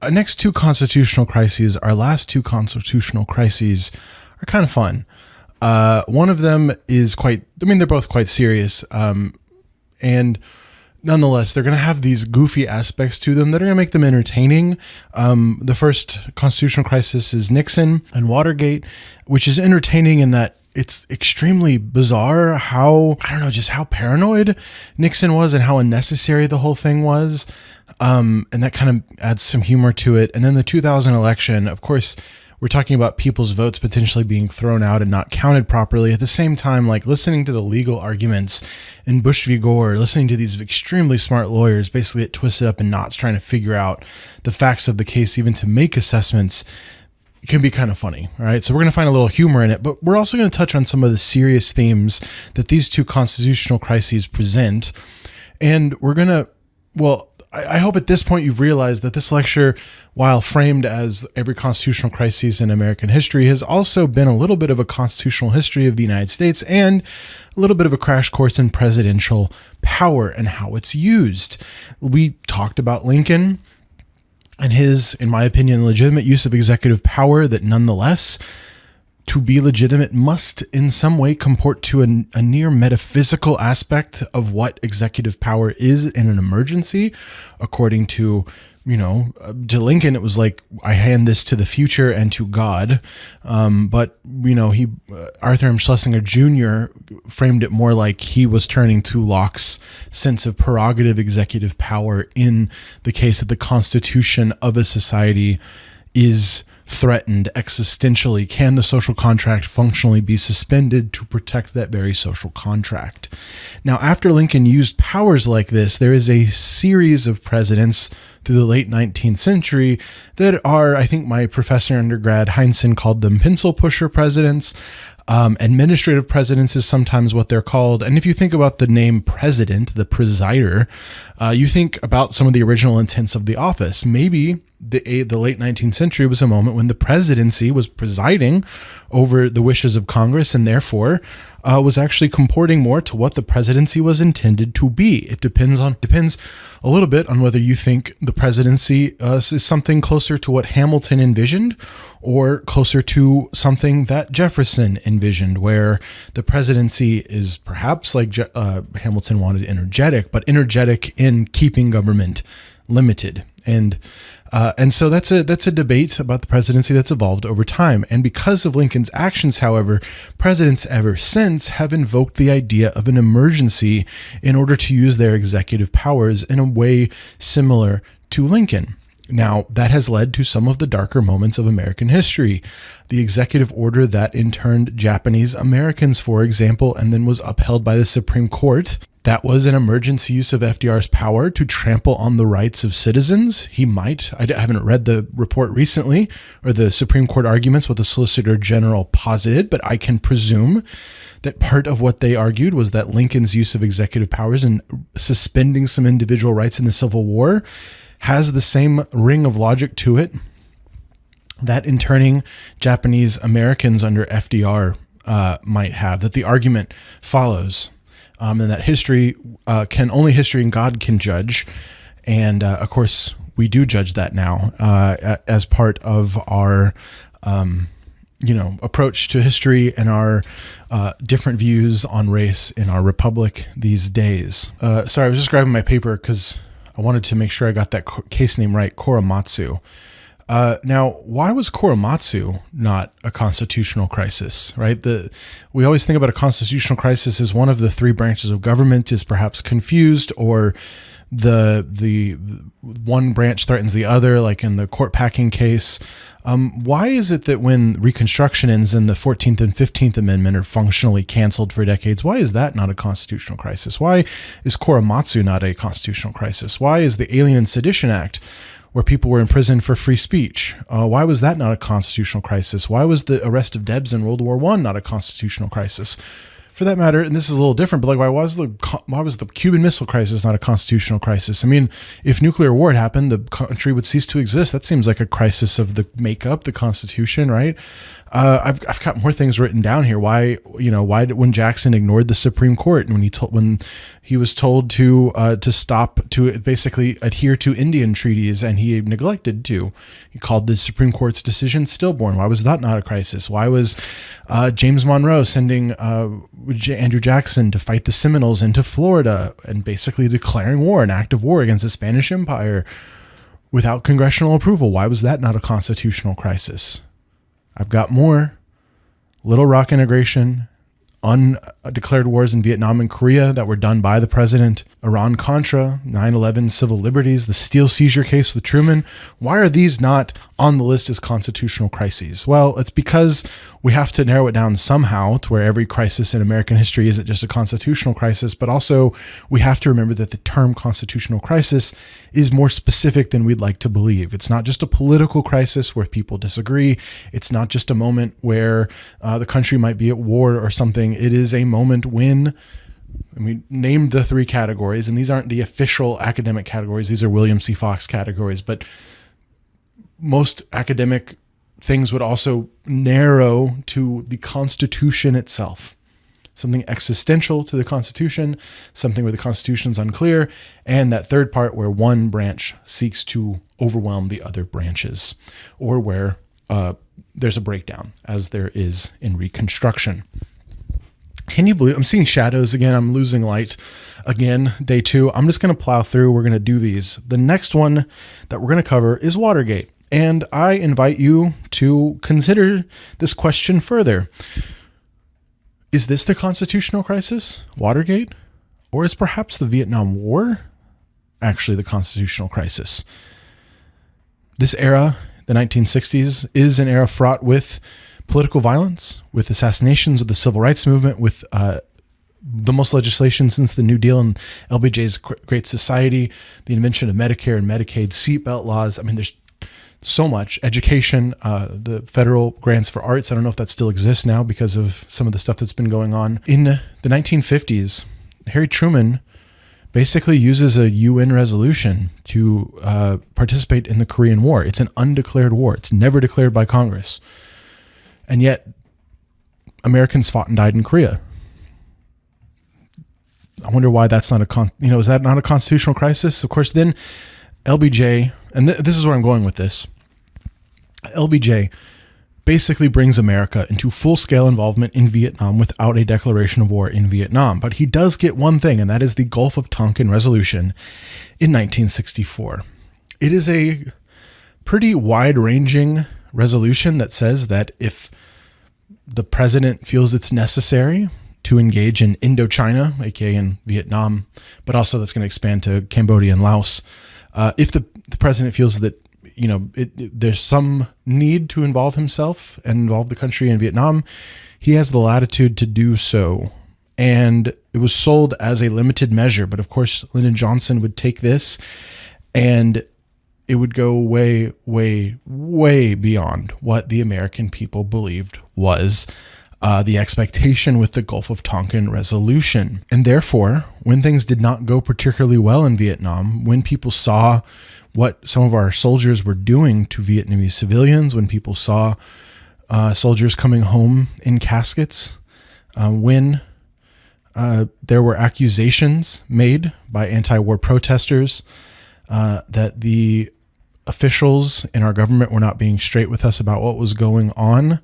Our next two constitutional crises, our last two constitutional crises, are kind of fun. One of them is they're both quite serious. And nonetheless, they're going to have these goofy aspects to them that are going to make them entertaining. The first constitutional crisis is Nixon and Watergate, which is entertaining in that it's extremely bizarre how paranoid Nixon was and how unnecessary the whole thing was. And that kind of adds some humor to it. And then the 2000 election, of course, we're talking about people's votes potentially being thrown out and not counted properly. At the same time, like listening to the legal arguments in Bush v. Gore, listening to these extremely smart lawyers basically get twisted up in knots trying to figure out the facts of the case, even to make assessments, it can be kind of funny. All right. So we're going to find a little humor in it, but we're also going to touch on some of the serious themes that these two constitutional crises present. And we're going to, I hope at this point you've realized that this lecture, while framed as every constitutional crisis in American history, has also been a little bit of a constitutional history of the United States and a little bit of a crash course in presidential power and how it's used. We talked about Lincoln and his, in my opinion, legitimate use of executive power that nonetheless, to be legitimate, must in some way comport to a near metaphysical aspect of what executive power is in an emergency. According to, to Lincoln, it was like, I hand this to the future and to God. But Arthur M. Schlesinger Jr. framed it more like he was turning to Locke's sense of prerogative executive power in the case that the constitution of a society is threatened existentially. Can the social contract functionally be suspended to protect that very social contract? Now, after Lincoln used powers like this, there is a series of presidents through the late 19th century that are, I think my professor in undergrad, Heinsohn, called them pencil pusher presidents. Administrative presidents is sometimes what they're called. And if you think about the name president, the presider, you think about some of the original intents of the office. Maybe the late 19th century was a moment when the presidency was presiding over the wishes of Congress and therefore was actually comporting more to what the presidency was intended to be. It depends a little bit on whether you think the presidency is something closer to what Hamilton envisioned or closer to something that Jefferson envisioned, where the presidency is perhaps like Hamilton wanted energetic, but energetic in keeping government limited. And so that's a debate about the presidency that's evolved over time. And because of Lincoln's actions, however, presidents ever since have invoked the idea of an emergency in order to use their executive powers in a way similar to Lincoln. Now, that has led to some of the darker moments of American history. The executive order that interned Japanese Americans, for example, and then was upheld by the Supreme Court. That was an emergency use of FDR's power to trample on the rights of citizens. I haven't read the report recently or the Supreme Court arguments, what the Solicitor General posited, but I can presume that part of what they argued was that Lincoln's use of executive powers and suspending some individual rights in the Civil War has the same ring of logic to it that interning Japanese Americans under FDR might have, that the argument follows. And that history only history and God can judge. And of course, we do judge that now as part of our, approach to history and our different views on race in our republic these days. Sorry, I was just grabbing my paper because I wanted to make sure I got that case name right, Korematsu. Now, why was Korematsu not a constitutional crisis, right? We always think about a constitutional crisis as one of the three branches of government is perhaps confused, or the one branch threatens the other, like in the court packing case. Why is it that when Reconstruction ends and the 14th and 15th Amendment are functionally canceled for decades, why is that not a constitutional crisis? Why is Korematsu not a constitutional crisis? Why is the Alien and Sedition Act, where people were imprisoned for free speech, why was that not a constitutional crisis? Why was the arrest of Debs in World War I not a constitutional crisis? for that matter, and this is a little different, but like, why was the Cuban Missile Crisis not a constitutional crisis? I mean, if nuclear war had happened, the country would cease to exist. That seems like a crisis of the makeup, the Constitution, right? I've got more things written down here. Why when Jackson ignored the Supreme Court and when he was told to stop, to basically adhere to Indian treaties, and he neglected to, he called the Supreme Court's decision stillborn. Why was that not a crisis? Why was James Monroe sending Andrew Jackson to fight the Seminoles into Florida and basically declaring war, an act of war against the Spanish Empire without congressional approval? Why was that not a constitutional crisis? I've got more. Little Rock integration, undeclared wars in Vietnam and Korea that were done by the president, Iran-Contra, 9/11 civil liberties, the steel seizure case with Truman. Why are these not on the list as constitutional crises? Well, it's because we have to narrow it down somehow to where every crisis in American history isn't just a constitutional crisis, but also we have to remember that the term constitutional crisis is more specific than we'd like to believe. It's not just a political crisis where people disagree. It's not just a moment where the country might be at war or something. It is a moment when, and we named the three categories, and these aren't the official academic categories. These are William C. Fox categories, but most academic things would also narrow to the Constitution itself. Something existential to the Constitution, something where the Constitution's unclear, and that third part where one branch seeks to overwhelm the other branches, or where there's a breakdown, as there is in Reconstruction. Can you believe I'm seeing shadows again? I'm losing light again. Day 2. I'm just going to plow through. We're going to do these. The next one that we're going to cover is Watergate. And I invite you to consider this question further. Is this the constitutional crisis, Watergate? Or is perhaps the Vietnam War actually the constitutional crisis? This era, the 1960s, is an era fraught with political violence, with assassinations of the civil rights movement, with the most legislation since the New Deal and LBJ's Great Society, the invention of Medicare and Medicaid, seatbelt laws. I mean, there's so much. Education, the federal grants for arts. I don't know if that still exists now because of some of the stuff that's been going on. In the 1950s, Harry Truman basically uses a UN resolution to participate in the Korean War. It's an undeclared war. It's never declared by Congress. And yet, Americans fought and died in Korea. I wonder why that's not is that not a constitutional crisis? Of course, then LBJ, and this is where I'm going with this. LBJ basically brings America into full-scale involvement in Vietnam without a declaration of war in Vietnam. But he does get one thing, and that is the Gulf of Tonkin Resolution in 1964. It is a pretty wide-ranging resolution that says that if the president feels it's necessary to engage in Indochina, aka in Vietnam, but also that's going to expand to Cambodia and Laos, if the president feels that there's some need to involve himself and involve the country in Vietnam, he has the latitude to do so. And it was sold as a limited measure, but of course Lyndon Johnson would take this and it would go way, way, way beyond what the American people believed was the expectation with the Gulf of Tonkin resolution. And therefore, when things did not go particularly well in Vietnam, when people saw what some of our soldiers were doing to Vietnamese civilians, when people saw soldiers coming home in caskets, when there were accusations made by anti-war protesters that the officials in our government were not being straight with us about what was going on,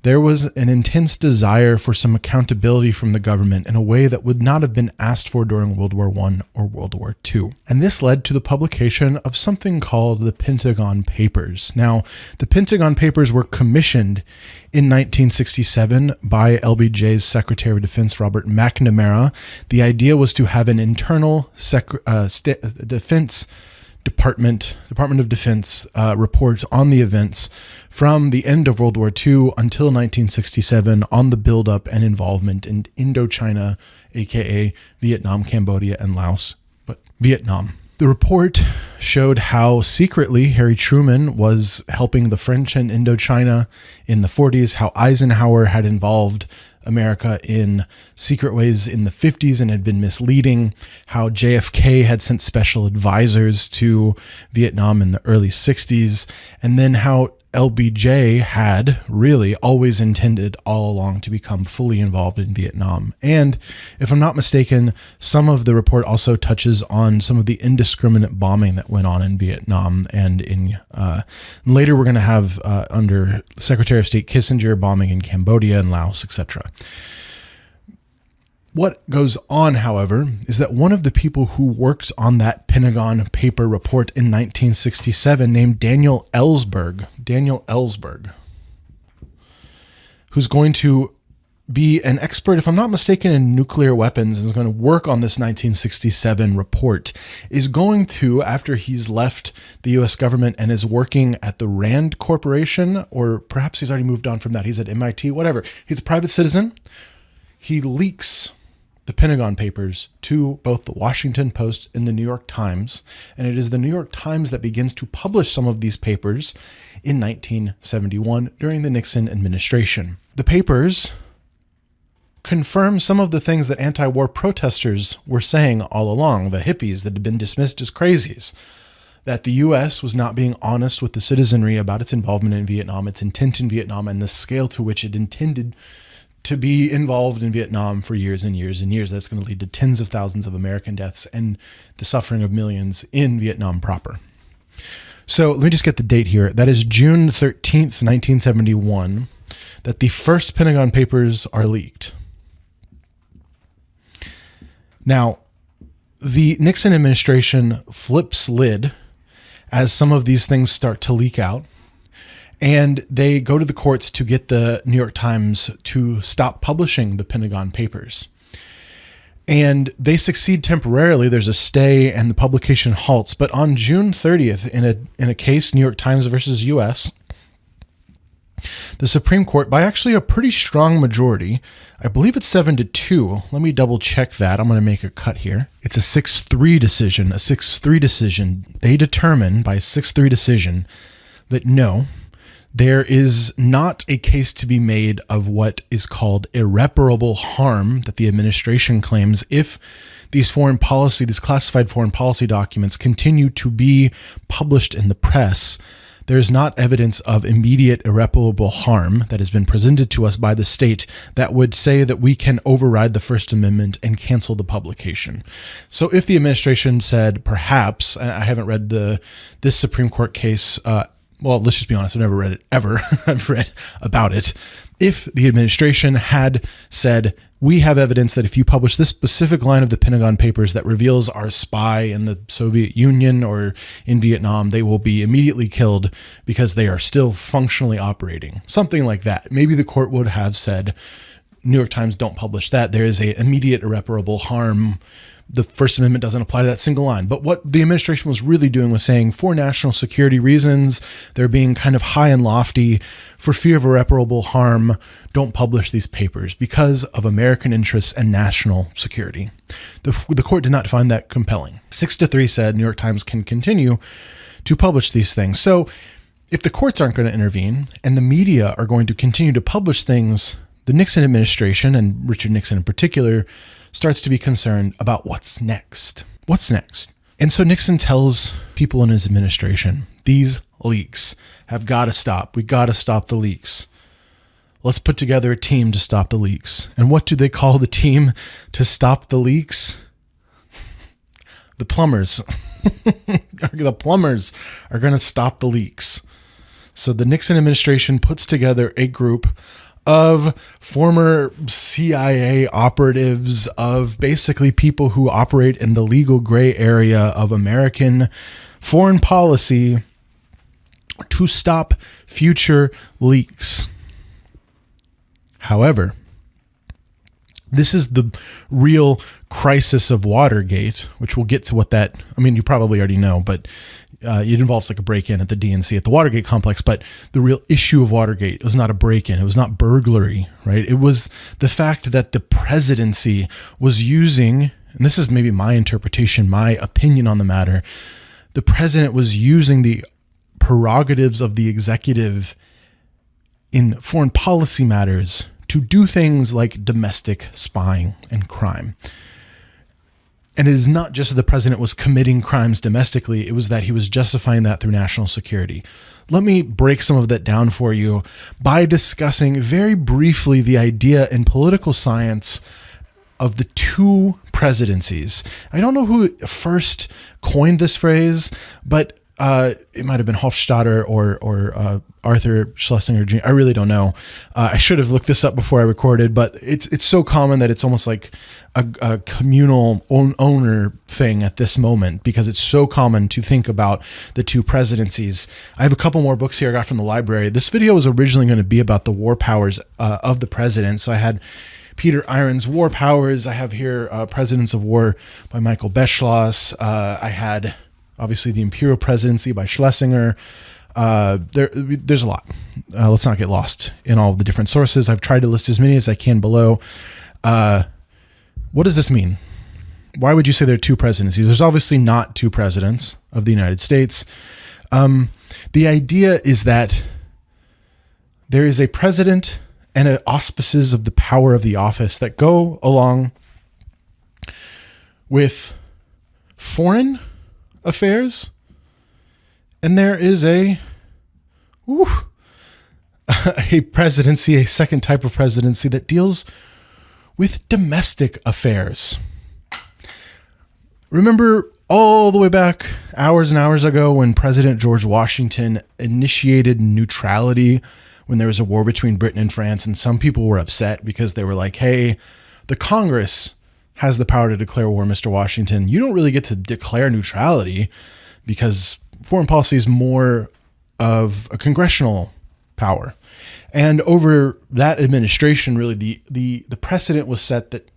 there was an intense desire for some accountability from the government in a way that would not have been asked for during World War I or World War II. And this led to the publication of something called the Pentagon Papers. Now, the Pentagon Papers were commissioned in 1967 by LBJ's Secretary of Defense, Robert McNamara. The idea was to have an internal defense Department of Defense report on the events from the end of World War II until 1967 on the buildup and involvement in Indochina, aka Vietnam, Cambodia, and Laos, but Vietnam. The report showed how secretly Harry Truman was helping the French in Indochina in the 40s, how Eisenhower had involved America in secret ways in the 50s and had been misleading, how JFK had sent special advisors to Vietnam in the early 60s, and then how LBJ had really always intended all along to become fully involved in Vietnam. And if I'm not mistaken, some of the report also touches on some of the indiscriminate bombing that went on in Vietnam, and later we're going to have under Secretary of State Kissinger bombing in Cambodia and Laos, etc. What goes on, however, is that one of the people who worked on that Pentagon paper report in 1967, named Daniel Ellsberg, who's going to be an expert, if I'm not mistaken, in nuclear weapons, and is going to work on this 1967 report, is going to, after he's left the U.S. government and is working at the Rand Corporation, or perhaps he's already moved on from that, he's at MIT, whatever, he's a private citizen, he leaks the Pentagon Papers to both the Washington Post and the New York Times, and it is the New York Times that begins to publish some of these papers in 1971 during the Nixon administration. The papers confirm some of the things that anti-war protesters were saying all along, the hippies that had been dismissed as crazies, that the U.S. was not being honest with the citizenry about its involvement in Vietnam, its intent in Vietnam, and the scale to which it intended to be involved in Vietnam for years and years and years. That's going to lead to tens of thousands of American deaths and the suffering of millions in Vietnam proper. So let me just get the date here. That is June 13th, 1971, that the first Pentagon Papers are leaked. Now, the Nixon administration flips lid as some of these things start to leak out, and they go to the courts to get the New York Times to stop publishing the Pentagon Papers. And they succeed temporarily. There's a stay and the publication halts. But on June 30th, in a case, New York Times versus U.S., the Supreme Court, by actually a pretty strong majority, I believe it's 7-2. Let me double check that. I'm going to make a cut here. It's a 6-3 decision. A 6-3 decision. They determine by a 6-3 decision that no, there is not a case to be made of what is called irreparable harm that the administration claims if these classified foreign policy documents continue to be published in the press. There is not evidence of immediate irreparable harm that has been presented to us by the state that would say that we can override the First Amendment and cancel the publication. So if the administration said, perhaps, I haven't read this Supreme Court case, well, let's just be honest, I've never read it ever. I've read about it. If the administration had said, we have evidence that if you publish this specific line of the Pentagon Papers that reveals our spy in the Soviet Union or in Vietnam, they will be immediately killed because they are still functionally operating. Something like that. Maybe the court would have said, New York Times, don't publish that. There is an immediate irreparable harm. The First Amendment doesn't apply to that single line. But what the administration was really doing was saying, for national security reasons, they're being kind of high and lofty, for fear of irreparable harm, don't publish these papers because of American interests and national security. The court did not find that compelling. 6-3 said New York Times can continue to publish these things. So if the courts aren't going to intervene and the media are going to continue to publish things, the Nixon administration, and Richard Nixon in particular, starts to be concerned about what's next. What's next? And so Nixon tells people in his administration, these leaks have got to stop. We got to stop the leaks. Let's put together a team to stop the leaks. And what do they call the team to stop the leaks? The plumbers. The plumbers are going to stop the leaks. So the Nixon administration puts together a group of former CIA operatives, of basically people who operate in the legal gray area of American foreign policy to stop future leaks. However, this is the real crisis of Watergate, which we'll get to what that, I mean, you probably already know, but it involves like a break-in at the DNC at the Watergate complex. But the real issue of Watergate was not a break-in. It was not burglary, right? It was the fact that the presidency was using, and this is maybe my interpretation, my opinion on the matter, the president was using the prerogatives of the executive in foreign policy matters to do things like domestic spying and crime. And it is not just that the president was committing crimes domestically, it was that he was justifying that through national security. Let me break some of that down for you by discussing very briefly the idea in political science of the two presidencies. I don't know who first coined this phrase, but it might have been Hofstadter or Arthur Schlesinger Jr. I really don't know. I should have looked this up before I recorded, but it's so common that it's almost like a communal owner thing at this moment, because it's so common to think about the two presidencies. I have a couple more books here I got from the library. This video was originally going to be about the war powers of the president. So I had Peter Iron's War Powers. I have here Presidents of War by Michael Beschloss. I had obviously the Imperial Presidency by Schlesinger. There's a lot. Let's not get lost in all of the different sources. I've tried to list as many as I can below. What does this mean? Why would you say there are two presidencies? There's obviously not two presidents of the United States. The idea is that there is a president and auspices of the power of the office that go along with foreign affairs, and there is a presidency, a second type of presidency that deals with domestic affairs. Remember all the way back hours and hours ago when President George Washington initiated neutrality when there was a war between Britain and France, and some people were upset because they were like, hey, the Congress has the power to declare war, Mr. Washington. You don't really get to declare neutrality because foreign policy is more of a congressional power. And over that administration, really the precedent was set that,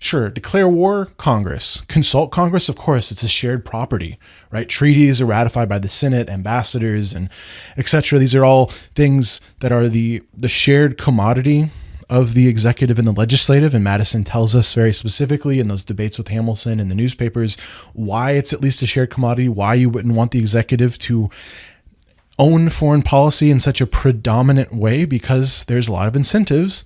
sure, declare war, Congress. Consult Congress, of course, it's a shared property, right? Treaties are ratified by the Senate, ambassadors, and etc. These are all things that are the shared commodity of the executive and the legislative. And Madison tells us very specifically in those debates with Hamilton in the newspapers why it's at least a shared commodity, why you wouldn't want the executive to own foreign policy in such a predominant way, because there's a lot of incentives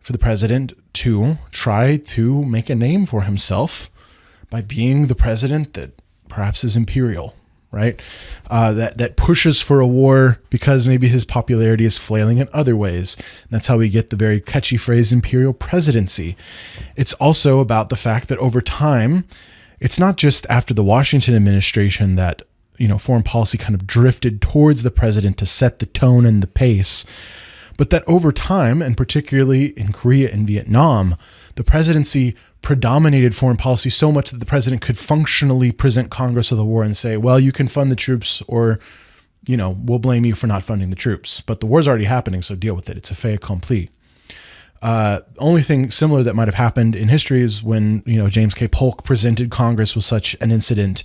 for the president to try to make a name for himself by being the president that perhaps is imperial, right? That pushes for a war because maybe his popularity is flailing in other ways. And that's how we get the very catchy phrase imperial presidency. It's also about the fact that over time, it's not just after the Washington administration that, foreign policy kind of drifted towards the president to set the tone and the pace, but that over time, and particularly in Korea and Vietnam, the presidency predominated foreign policy so much that the president could functionally present Congress with the war and say, well, you can fund the troops, or, we'll blame you for not funding the troops. But the war's already happening, so deal with it. It's a fait accompli. Only thing similar that might have happened in history is when, James K. Polk presented Congress with such an incident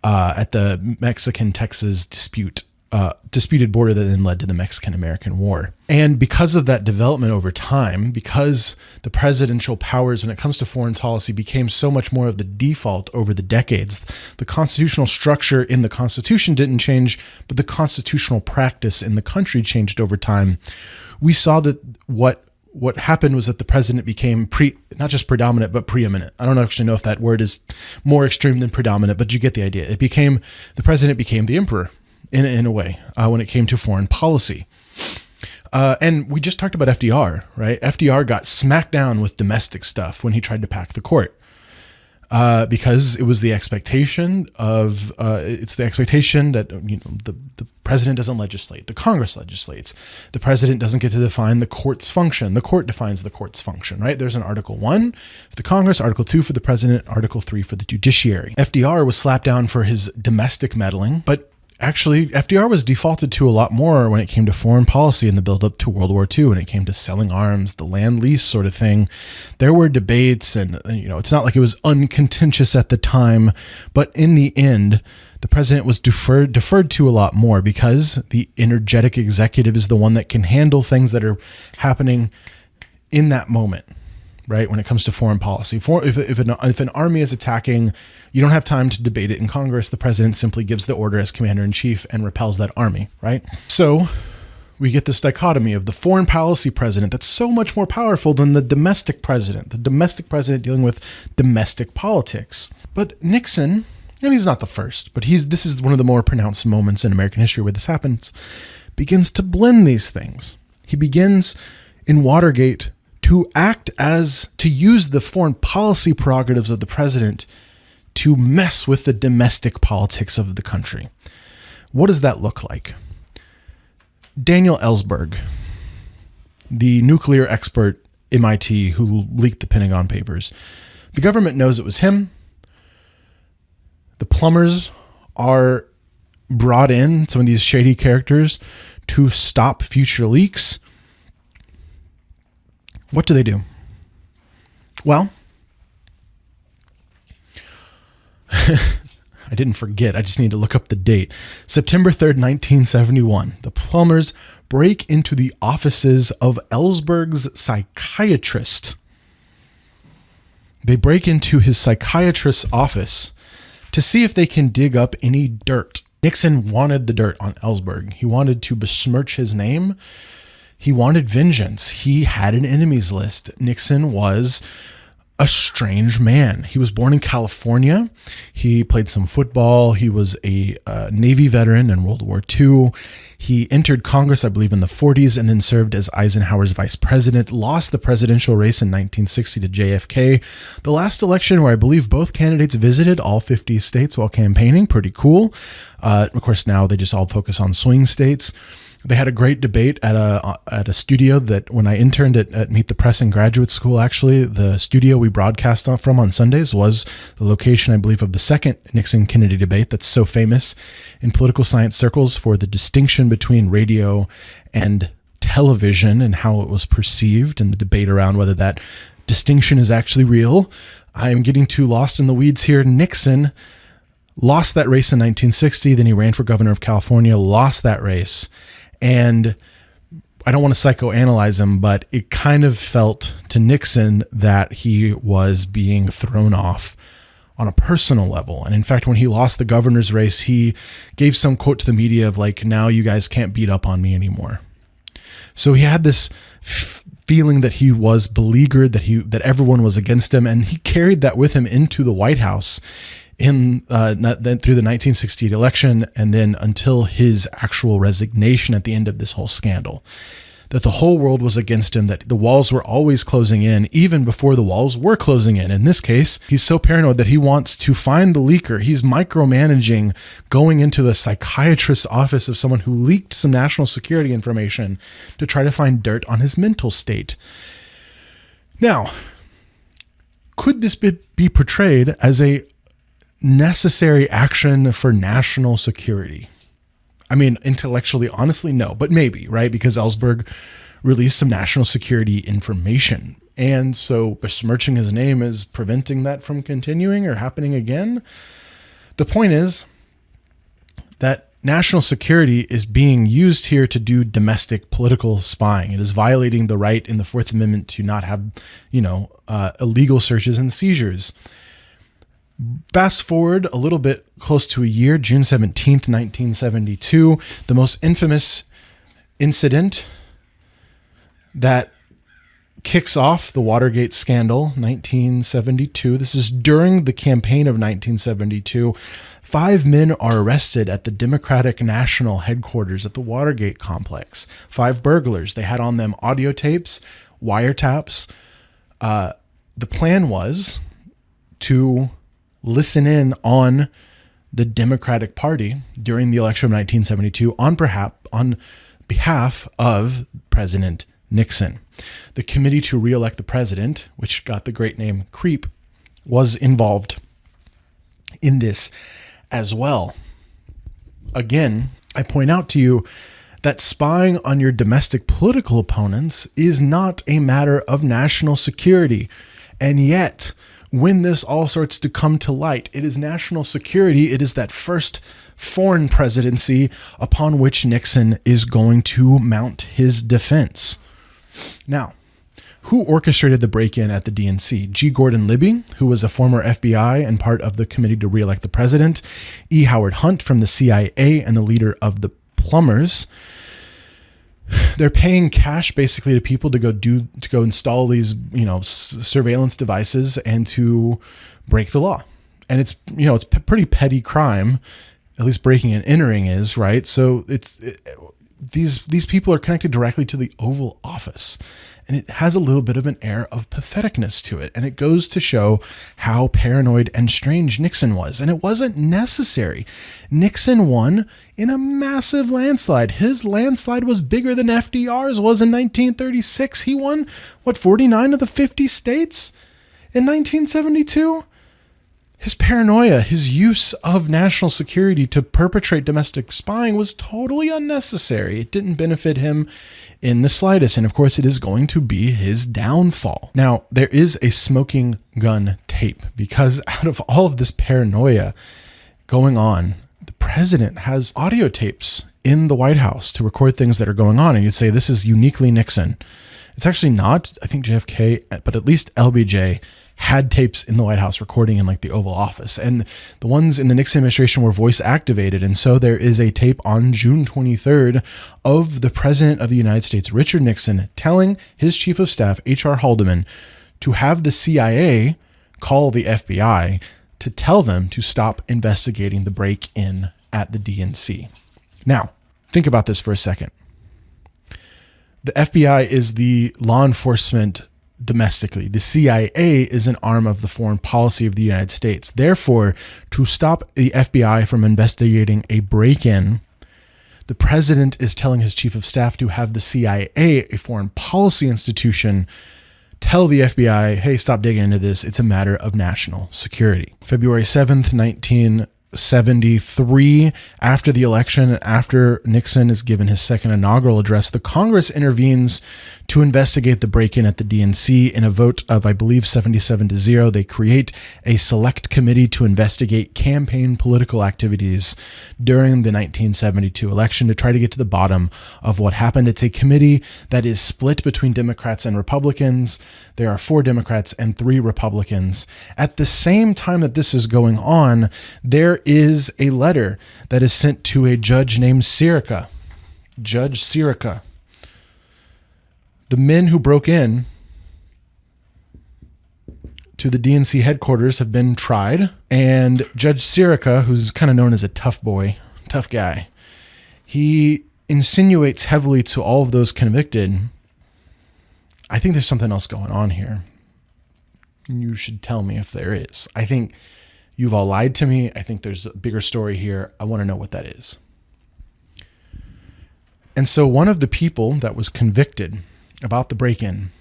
at the Mexican-Texas disputed border that then led to the Mexican-American War. And because of that development over time, because the presidential powers when it comes to foreign policy became so much more of the default over the decades, the constitutional structure in the Constitution didn't change, but the constitutional practice in the country changed over time. We saw that what happened was that the president became not just predominant, but preeminent. I don't actually know if that word is more extreme than predominant, but you get the idea. The president became the emperor in a way when it came to foreign policy. And we just talked about FDR, right? FDR got smacked down with domestic stuff when he tried to pack the court. Because it was the expectation that the president doesn't legislate, the Congress legislates. The president doesn't get to define the court's function. The court defines the court's function, right? There's an Article 1 for the Congress, Article 2 for the president, Article 3 for the judiciary. FDR was slapped down for his domestic meddling, but actually, FDR was defaulted to a lot more when it came to foreign policy in the build-up to World War II, when it came to selling arms, the land lease sort of thing. There were debates, and it's not like it was uncontentious at the time, but in the end, the president was deferred to a lot more because the energetic executive is the one that can handle things that are happening in that moment. right? When it comes to foreign policy, if an army is attacking, you don't have time to debate it in Congress. The president simply gives the order as commander in chief and repels that army, right? So we get this dichotomy of the foreign policy president that's so much more powerful than the domestic president dealing with domestic politics. But Nixon, and he's not the first, but this is one of the more pronounced moments in American history where this happens, begins to blend these things. He begins in Watergate to use the foreign policy prerogatives of the president to mess with the domestic politics of the country. What does that look like? Daniel Ellsberg, the nuclear expert MIT who leaked the Pentagon Papers. The government knows it was him. The plumbers are brought in, some of these shady characters, to stop future leaks. What do? Well, I didn't forget. I just need to look up the date. September 3rd, 1971. The plumbers break into the offices of Ellsberg's psychiatrist. They break into his psychiatrist's office to see if they can dig up any dirt. Nixon wanted the dirt on Ellsberg. He wanted to besmirch his name. He wanted vengeance. He had an enemies list. Nixon was a strange man. He was born in California. He played some football. He was a Navy veteran in World War II. He entered Congress, I believe, in the 40s and then served as Eisenhower's vice president, lost the presidential race in 1960 to JFK. The last election where I believe both candidates visited all 50 states while campaigning. Pretty cool. Of course, now they just all focus on swing states. They had a great debate at a studio that when I interned at Meet the Press in graduate school, actually, the studio we broadcast from on Sundays was the location, I believe, of the second Nixon-Kennedy debate that's so famous in political science circles for the distinction between radio and television and how it was perceived and the debate around whether that distinction is actually real. I am getting too lost in the weeds here. Nixon lost that race in 1960. Then he ran for governor of California, lost that race. And I don't want to psychoanalyze him, but it kind of felt to Nixon that he was being thrown off on a personal level. And in fact, when he lost the governor's race, he gave some quote to the media of like, now you guys can't beat up on me anymore. So he had this feeling that he was beleaguered, that everyone was against him. And he carried that with him into the White House then through the 1968 election, and then until his actual resignation at the end of this whole scandal, that the whole world was against him, that the walls were always closing in, even before the walls were closing in. In this case, he's so paranoid that he wants to find the leaker. He's micromanaging, going into the psychiatrist's office of someone who leaked some national security information to try to find dirt on his mental state. Now, could this be portrayed as a necessary action for national security? I mean, intellectually, honestly, no, but maybe, right? Because Ellsberg released some national security information. And so besmirching his name is preventing that from continuing or happening again. The point is that national security is being used here to do domestic political spying. It is violating the right in the Fourth Amendment to not have, illegal searches and seizures. Fast forward a little bit close to a year, June 17th, 1972, the most infamous incident that kicks off the Watergate Scandal, 1972. This is during the campaign of 1972. 5 men are arrested at the Democratic National Headquarters at the Watergate complex. 5 burglars. They had on them audio tapes, wiretaps. The plan was to listen in on the Democratic Party during the election of 1972 on behalf of President Nixon. The committee to re-elect the president, which got the great name CREEP, was involved in this as well. Again, I point out to you that spying on your domestic political opponents is not a matter of national security. And yet, when this all starts to come to light, it is national security. It is that first foreign presidency upon which Nixon is going to mount his defense. Now, Who orchestrated the break-in at the DNC? G. Gordon Libby, who was a former FBI and part of the committee to re-elect the president. E. Howard Hunt from the CIA and the leader of the Plumbers. They're paying cash basically to people to go install these, surveillance devices and to break the law. And it's pretty petty crime, at least breaking and entering is, right? So these people are connected directly to the Oval Office, and it has a little bit of an air of patheticness to it. And it goes to show how paranoid and strange Nixon was. And it wasn't necessary. Nixon won in a massive landslide. His landslide was bigger than FDR's was in 1936. He won, 49 of the 50 states in 1972? His paranoia, his use of national security to perpetrate domestic spying was totally unnecessary. It didn't benefit him in the slightest. And of course, it is going to be his downfall. Now, there is a smoking gun tape because out of all of this paranoia going on, the president has audio tapes in the White House to record things that are going on. And you'd say this is uniquely Nixon. It's actually not. I think JFK, but at least LBJ had tapes in the White House recording in like the Oval Office, and the ones in the Nixon administration were voice activated. And so there is a tape on June 23rd of the president of the United States, Richard Nixon, telling his chief of staff, H.R. Haldeman, to have the CIA call the FBI to tell them to stop investigating the break-in at the DNC. Now, think about this for a second. The FBI is the law enforcement domestically. The CIA is an arm of the foreign policy of the United States. Therefore, to stop the FBI from investigating a break-in, the president is telling his chief of staff to have the CIA, a foreign policy institution, tell the FBI, hey, stop digging into this. It's a matter of national security. February 7th, 1973, after the election, after Nixon is given his second inaugural address, the Congress intervenes to investigate the break-in at the DNC. In a vote of, I believe, 77-0, they create a select committee to investigate campaign political activities during the 1972 election to try to get to the bottom of what happened. It's a committee that is split between Democrats and Republicans. There are 4 Democrats and 3 Republicans. At the same time that this is going on, there is a letter that is sent to a judge named Sirica. Judge Sirica. The men who broke in to the DNC headquarters have been tried, and Judge Sirica, who's kind of known as a tough boy, tough guy, he insinuates heavily to all of those convicted, I think there's something else going on here. You should tell me if there is. I think you've all lied to me. I think there's a bigger story here. I want to know what that is. And so one of the people that was convicted about the break-in,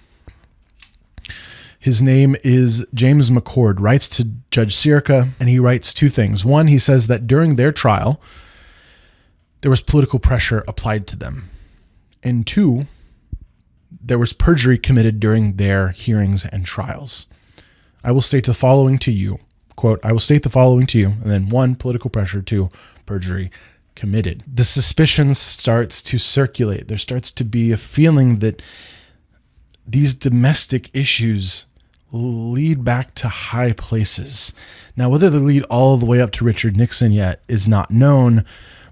his name is James McCord, writes to Judge Sirica, and he writes 2 things. One, he says that during their trial, there was political pressure applied to them. And 2, there was perjury committed during their hearings and trials. I will state the following to you. Quote, I will state the following to you. And then 1, political pressure. 2, perjury committed. The suspicion starts to circulate. There starts to be a feeling that these domestic issues lead back to high places. Now, whether they lead all the way up to Richard Nixon yet is not known,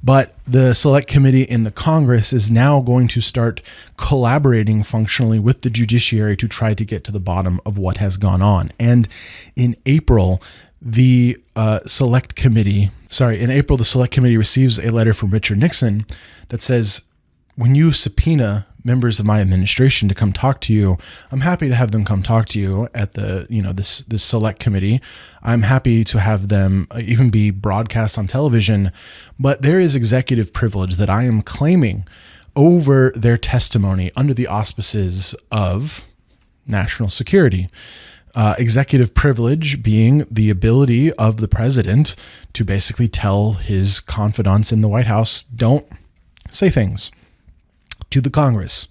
but the select committee in the Congress is now going to start collaborating functionally with the judiciary to try to get to the bottom of what has gone on. And in April, the select committee receives a letter from Richard Nixon that says, when you subpoena members of my administration to come talk to you, I'm happy to have them come talk to you at the, this select committee. I'm happy to have them even be broadcast on television, but there is executive privilege that I am claiming over their testimony under the auspices of national security. Executive privilege being the ability of the president to basically tell his confidants in the White House, don't say things to the Congress.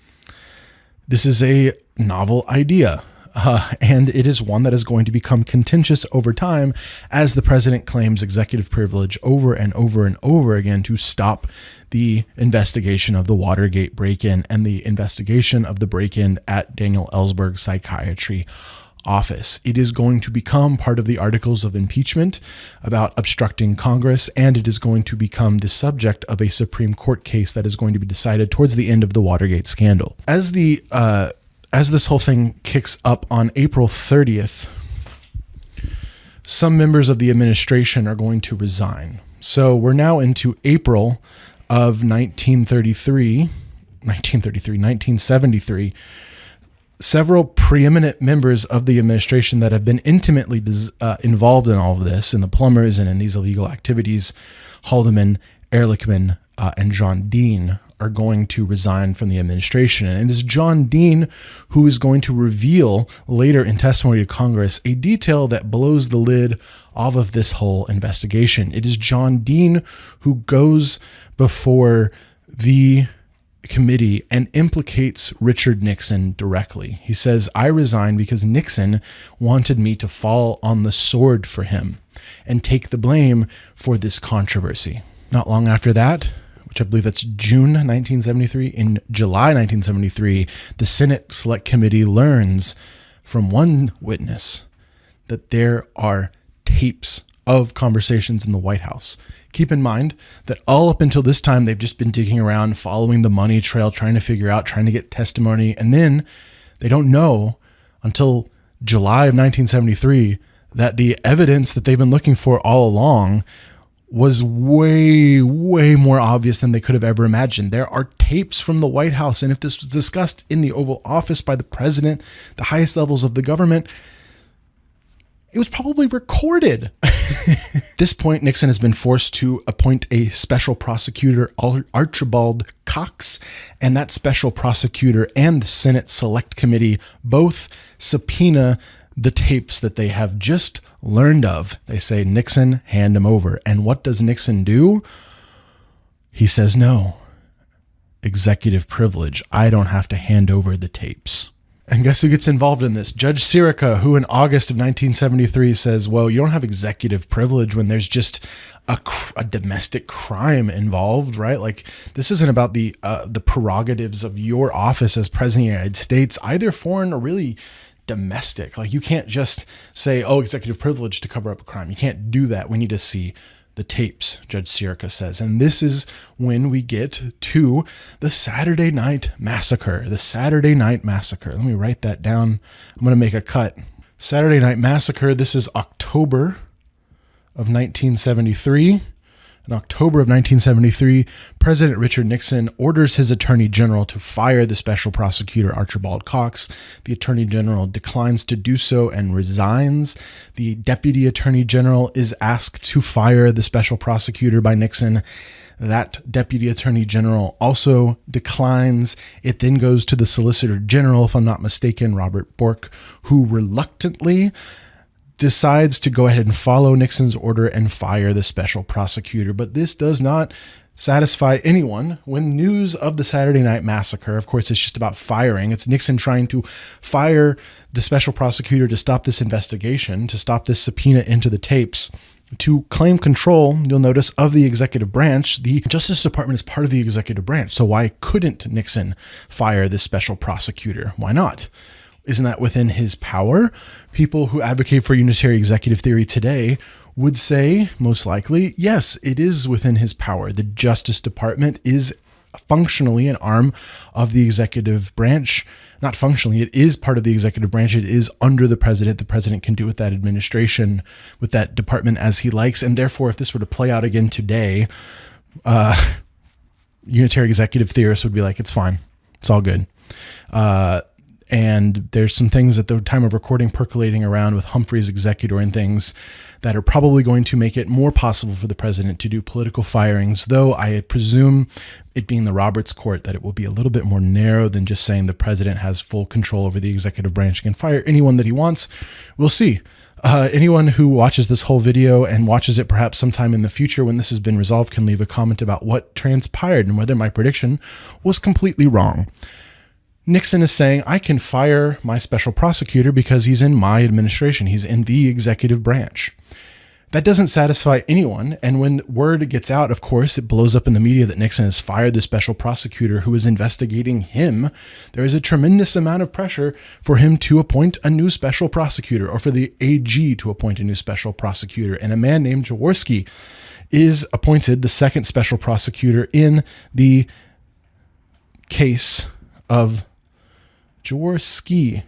This is a novel idea. and it is one that is going to become contentious over time as the president claims executive privilege over and over and over again to stop the investigation of the Watergate break-in and the investigation of the break-in at Daniel Ellsberg's psychiatry office. It is going to become part of the articles of impeachment about obstructing Congress, and it is going to become the subject of a Supreme Court case that is going to be decided towards the end of the Watergate scandal. As this whole thing kicks up on April 30th, some members of the administration are going to resign. So we're now into April of 1973. Several preeminent members of the administration that have been intimately involved in all of this, in the plumbers and in these illegal activities, Haldeman, Ehrlichman, and John Dean, are going to resign from the administration. And it is John Dean who is going to reveal later in testimony to Congress a detail that blows the lid off of this whole investigation. It is John Dean who goes before the committee and implicates Richard Nixon directly. He says, "I resigned because Nixon wanted me to fall on the sword for him and take the blame for this controversy." Not long after that, which I believe that's June 1973, in July 1973, the Senate Select Committee learns from one witness that there are tapes of conversations in the White House. Keep in mind that all up until this time, they've just been digging around, following the money trail, trying to get testimony. And then they don't know until July of 1973 that the evidence that they've been looking for all along was way, way more obvious than they could have ever imagined. There are tapes from the White House. And if this was discussed in the Oval Office by the president, the highest levels of the government, it was probably recorded. At this point, Nixon has been forced to appoint a special prosecutor, Archibald Cox, and that special prosecutor and the Senate Select Committee both subpoena the tapes that they have just learned of. They say, "Nixon, hand them over." And what does Nixon do? He says, "No, executive privilege. I don't have to hand over the tapes." And guess who gets involved in this? Judge Sirica, who in August of 1973 says, well, you don't have executive privilege when there's just a domestic crime involved, right? Like, this isn't about the prerogatives of your office as president of the United States, either foreign or really domestic. Like, you can't just say, oh, executive privilege to cover up a crime. You can't do that. We need to see the tapes, Judge Sirica says. And this is when we get to the Saturday Night Massacre. The Saturday Night Massacre. Let me write that down. I'm going to make a cut. Saturday Night Massacre. This is October of 1973. In October of 1973, President Richard Nixon orders his Attorney General to fire the special prosecutor Archibald Cox. The Attorney General declines to do so and resigns. The Deputy Attorney General is asked to fire the special prosecutor by Nixon. That Deputy Attorney General also declines. It then goes to the Solicitor General, if I'm not mistaken, Robert Bork, who reluctantly decides to go ahead and follow Nixon's order and fire the special prosecutor. But this does not satisfy anyone when news of the Saturday Night Massacre, of course, it's just about firing. It's Nixon trying to fire the special prosecutor to stop this investigation, to stop this subpoena into the tapes, to claim control, you'll notice, of the executive branch. The Justice Department is part of the executive branch. So why couldn't Nixon fire this special prosecutor? Why not? Isn't that within his power? People who advocate for unitary executive theory today would say, most likely, yes, it is within his power. The Justice Department is functionally an arm of the executive branch. Not functionally, it is part of the executive branch. It is under the president. The president can do with that administration, with that department as he likes. And therefore, if this were to play out again today, unitary executive theorists would be like, it's fine. It's all good. And there's some things at the time of recording percolating around with Humphrey's executor and things that are probably going to make it more possible for the president to do political firings, though I presume, it being the Roberts Court, that it will be a little bit more narrow than just saying the president has full control over the executive branch, can fire anyone that he wants. We'll see. Anyone who watches this whole video and watches it perhaps sometime in the future when this has been resolved can leave a comment about what transpired and whether my prediction was completely wrong. Nixon is saying, I can fire my special prosecutor because he's in my administration. He's in the executive branch. That doesn't satisfy anyone. And when word gets out, of course, it blows up in the media that Nixon has fired the special prosecutor who is investigating him. There is a tremendous amount of pressure for him to appoint a new special prosecutor, or for the AG to appoint a new special prosecutor. And a man named Jaworski is appointed the second special prosecutor in the case of Jaworski,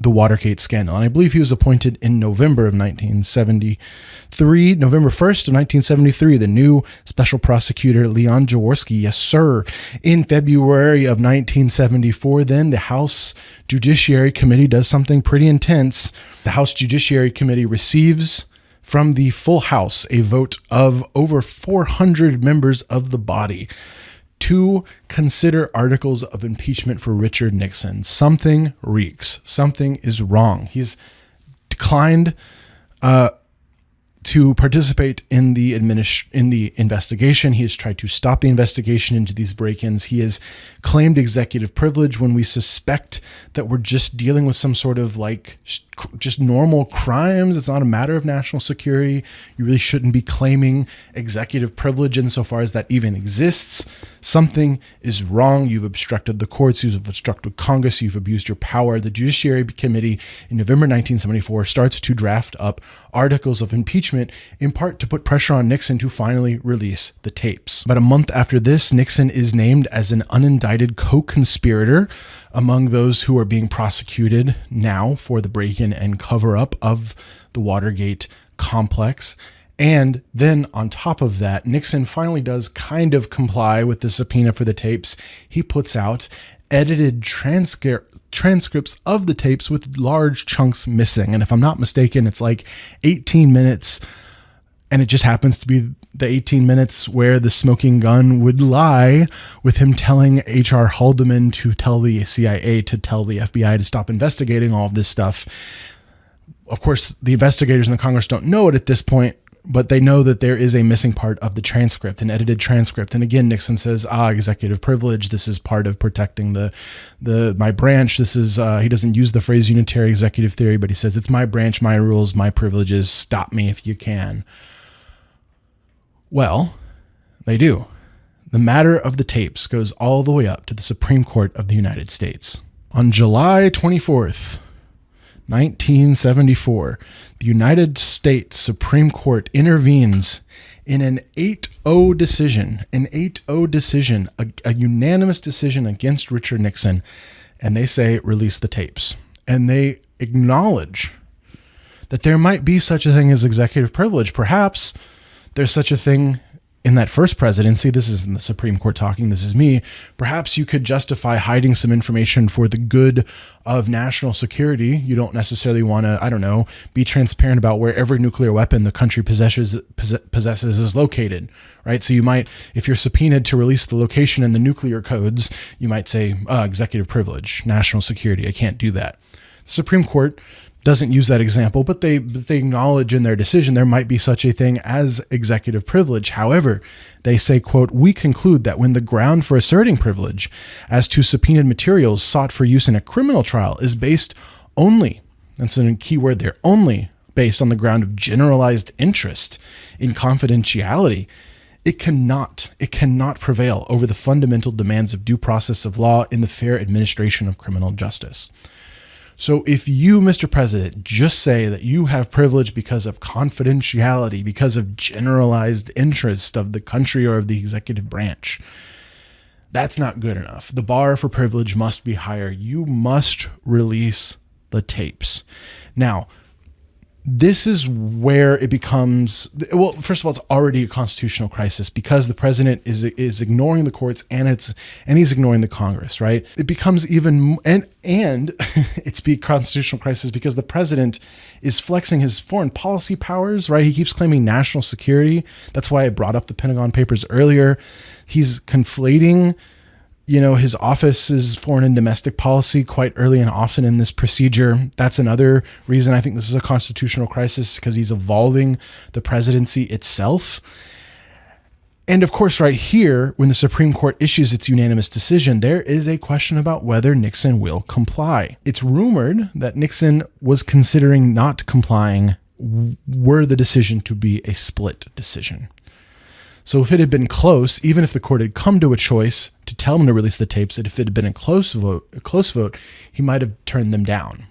the Watergate Scandal. And I believe he was appointed in November of 1973, November 1st of 1973, the new special prosecutor, Leon Jaworski. Yes, sir. In February of 1974, then the House Judiciary Committee does something pretty intense. The House Judiciary Committee receives from the full House a vote of over 400 members of the body to consider articles of impeachment for Richard Nixon. Something reeks. Something is wrong. He's declined to participate in the investigation. He has tried to stop the investigation into these break-ins. He has claimed executive privilege when we suspect that we're just dealing with some sort of just normal crimes. It's not a matter of national security. You really shouldn't be claiming executive privilege insofar as that even exists. Something is wrong. You've obstructed the courts. You've obstructed Congress. You've abused your power. The Judiciary Committee in November 1974 starts to draft up articles of impeachment, in part to put pressure on Nixon to finally release the tapes. About a month after this, Nixon is named as an unindicted co-conspirator among those who are being prosecuted now for the break-in and cover-up of the Watergate complex. And then on top of that, Nixon finally does kind of comply with the subpoena for the tapes. He puts out edited transcripts of the tapes with large chunks missing. And if I'm not mistaken, it's like 18 minutes. And it just happens to be the 18 minutes where the smoking gun would lie, with him telling H.R. Haldeman to tell the CIA to tell the FBI to stop investigating all of this stuff. Of course, the investigators in the Congress don't know it at this point, but they know that there is a missing part of the transcript, an edited transcript. And again, Nixon says, executive privilege. This is part of protecting my branch. This is, he doesn't use the phrase unitary executive theory, but he says, it's my branch, my rules, my privileges. Stop me if you can. Well, they do. The matter of the tapes goes all the way up to the Supreme Court of the United States. On July 24th, 1974, the United States Supreme Court intervenes in an 8-0 decision, a unanimous decision against Richard Nixon, and they say, release the tapes. And they acknowledge that there might be such a thing as executive privilege. Perhaps there's such a thing in that first presidency. This isn't the Supreme Court talking, this is me. Perhaps you could justify hiding some information for the good of national security. You don't necessarily want to, be transparent about where every nuclear weapon the country possesses is located, right? So you might, if you're subpoenaed to release the location in the nuclear codes, you might say, executive privilege, national security. I can't do that. The Supreme Court doesn't use that example, but they acknowledge in their decision there might be such a thing as executive privilege. However, they say, quote, we conclude that when the ground for asserting privilege as to subpoenaed materials sought for use in a criminal trial is based only, that's a key word there, only based on the ground of generalized interest in confidentiality, it cannot prevail over the fundamental demands of due process of law in the fair administration of criminal justice. So if you, Mr. President, just say that you have privilege because of confidentiality, because of generalized interest of the country or of the executive branch, that's not good enough. The bar for privilege must be higher. You must release the tapes. Now, this is where it becomes, well, first of all, it's already a constitutional crisis because the president is ignoring the courts and he's ignoring the Congress, right? It becomes even, and it's a constitutional crisis because the president is flexing his foreign policy powers, right? He keeps claiming national security. That's why I brought up the Pentagon Papers earlier. He's conflating his office's foreign and domestic policy quite early and often in this procedure. That's another reason I think this is a constitutional crisis, because he's evolving the presidency itself. And of course, right here, when the Supreme Court issues its unanimous decision, there is a question about whether Nixon will comply. It's rumored that Nixon was considering not complying were the decision to be a split decision. So if it had been close, even if the court had come to a choice to tell him to release the tapes, if it had been a close vote, he might have turned them down.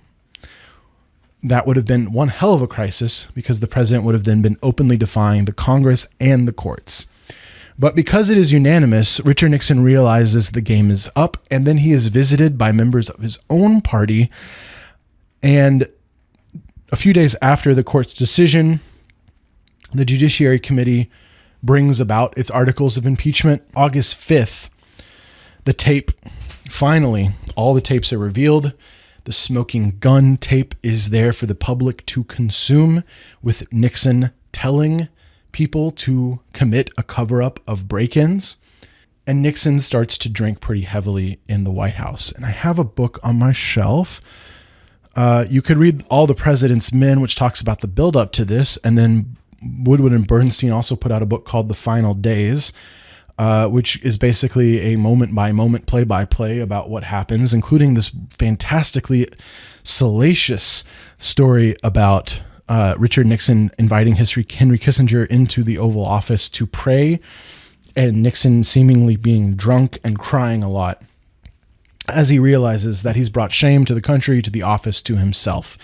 That would have been one hell of a crisis, because the president would have then been openly defying the Congress and the courts. But because it is unanimous, Richard Nixon realizes the game is up, and then he is visited by members of his own party. And a few days after the court's decision, the Judiciary Committee brings about its articles of impeachment. August 5th, the tape, finally, all the tapes are revealed. The smoking gun tape is there for the public to consume, with Nixon telling people to commit a cover-up of break-ins. And Nixon starts to drink pretty heavily in the White House. And I have a book on my shelf. You could read All the President's Men, which talks about the build-up to this. And then Woodward and Bernstein also put out a book called The Final Days, which is basically a moment-by-moment, play-by-play about what happens, including this fantastically salacious story about Richard Nixon inviting Henry Kissinger into the Oval Office to pray, and Nixon seemingly being drunk and crying a lot as he realizes that he's brought shame to the country, to the office, to himself,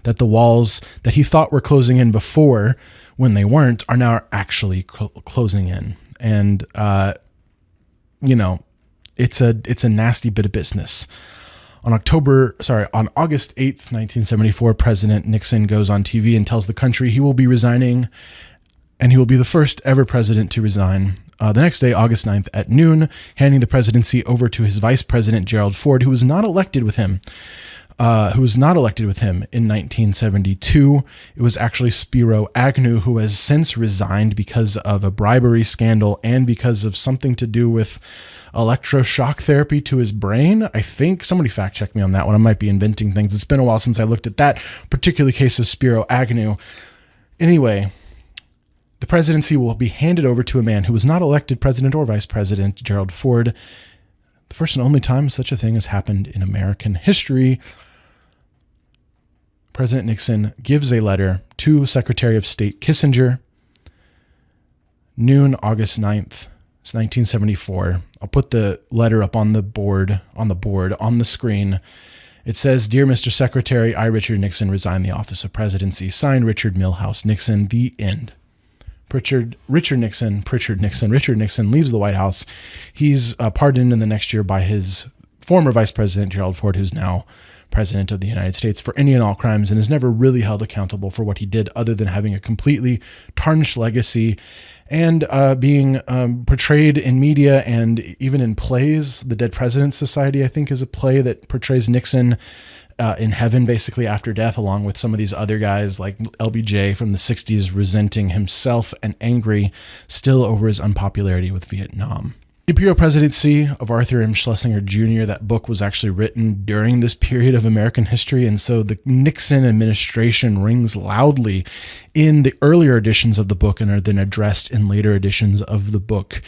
that the walls that he thought were closing in before, when they weren't, are now actually closing in. And, it's a nasty bit of business. On August 8th, 1974, President Nixon goes on TV and tells the country he will be resigning, and he will be the first ever president to resign. The next day, August 9th at noon, handing the presidency over to his vice president, Gerald Ford, who was not elected with him. In 1972. It was actually Spiro Agnew, who has since resigned because of a bribery scandal and because of something to do with electroshock therapy to his brain. I think somebody fact check me on that one. I might be inventing things. It's been a while since I looked at that particular case of Spiro Agnew. Anyway, the presidency will be handed over to a man who was not elected president or vice president, Gerald Ford. The first and only time such a thing has happened in American history. President Nixon gives a letter to Secretary of State Kissinger. Noon, August 9th, it's 1974. I'll put the letter up on the screen. It says, "Dear Mr. Secretary, I, Richard Nixon, resign the office of presidency. Signed, Richard Milhouse Nixon, the end." Richard Nixon leaves the White House. He's pardoned in the next year by his former vice president, Gerald Ford, who's now president of the United States, for any and all crimes, and is never really held accountable for what he did, other than having a completely tarnished legacy and being portrayed in media and even in plays. The Dead Presidents Society, I think, is a play that portrays Nixon in heaven, basically after death, along with some of these other guys like LBJ from the 60s, resenting himself and angry still over his unpopularity with Vietnam. The Imperial Presidency of Arthur M. Schlesinger Jr., that book was actually written during this period of American history, and so the Nixon administration rings loudly in the earlier editions of the book and are then addressed in later editions of the book.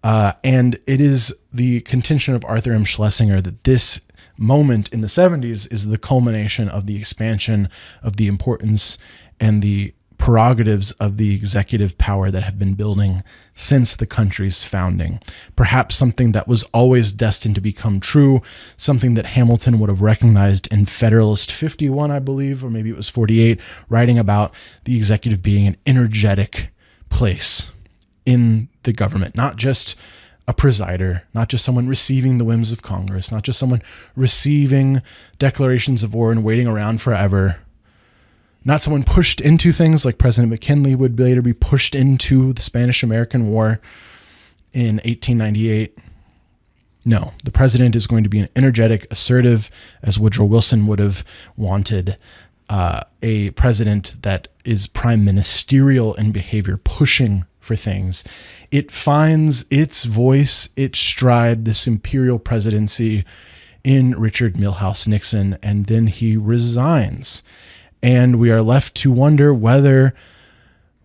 And it is the contention of Arthur M. Schlesinger that this moment in the 70s is the culmination of the expansion of the importance and the prerogatives of the executive power that have been building since the country's founding. Perhaps something that was always destined to become true, something that Hamilton would have recognized in Federalist 51, I believe, or maybe it was 48, writing about the executive being an energetic place in the government, not just a presider, not just someone receiving the whims of Congress, not just someone receiving declarations of war and waiting around forever, not someone pushed into things like President McKinley would later be pushed into the Spanish-American War in 1898. No, the president is going to be an energetic, assertive, as Woodrow Wilson would have wanted, a president that is prime ministerial in behavior, pushing for things. It finds its voice, its stride, this imperial presidency in Richard Milhouse Nixon, and then he resigns. And we are left to wonder whether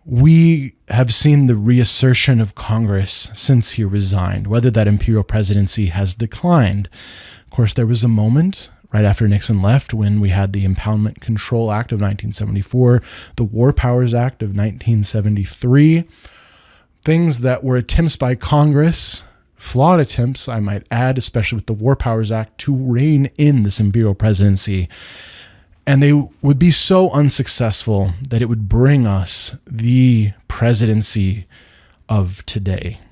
we have seen the reassertion of Congress since he resigned, whether that imperial presidency has declined. Of course, there was a moment right after Nixon left when we had the Impoundment Control Act of 1974, the War Powers Act of 1973, things that were attempts by Congress, flawed attempts, I might add, especially with the War Powers Act, to rein in this imperial presidency. And they would be so unsuccessful that it would bring us the presidency of today.